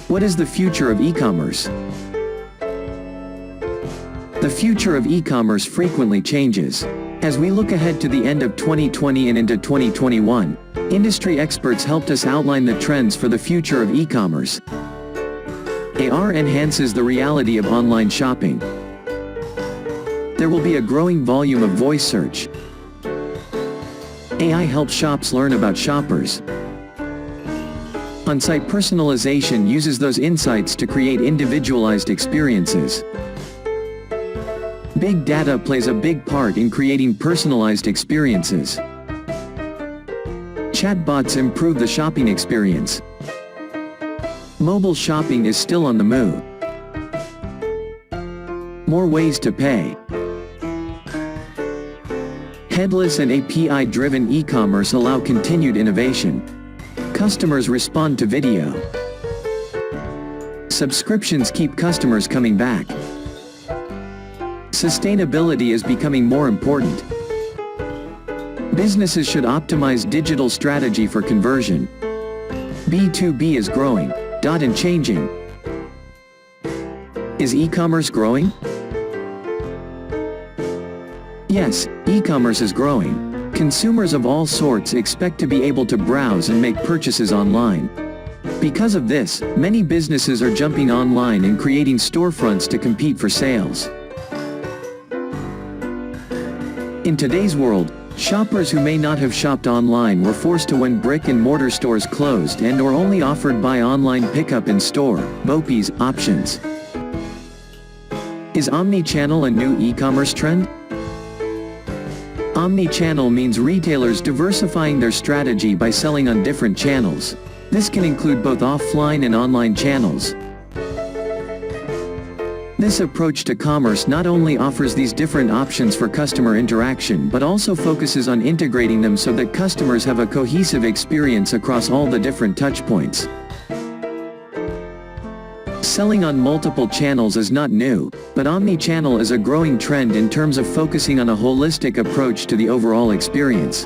What is the future of e-commerce? The future of e-commerce frequently changes. As we look ahead to the end of 2020 and into 2021, industry experts helped us outline the trends for the future of e-commerce. AR enhances the reality of online shopping. There will be a growing volume of voice search. AI helps shops learn about shoppers. On-site personalization uses those insights to create individualized experiences. Big data plays a big part in creating personalized experiences. Chatbots improve the shopping experience. Mobile shopping is still on the move. More ways to pay. Headless and API-driven e-commerce allow continued innovation. Customers respond to video. Subscriptions keep customers coming back. Sustainability is becoming more important. Businesses should optimize digital strategy for conversion. B2B is growing, and changing. Is e-commerce growing? Yes, e-commerce is growing. Consumers of all sorts expect to be able to browse and make purchases online. Because of this, many businesses are jumping online and creating storefronts to compete for sales. In today's world, shoppers who may not have shopped online were forced to when brick-and-mortar stores closed and/or only offered buy online pickup in store (BOPIS) options. Is omnichannel a new e-commerce trend? Omnichannel means retailers diversifying their strategy by selling on different channels. This can include both offline and online channels. This approach to commerce not only offers these different options for customer interaction but also focuses on integrating them so that customers have a cohesive experience across all the different touchpoints. Selling on multiple channels is not new, but omnichannel is a growing trend in terms of focusing on a holistic approach to the overall experience.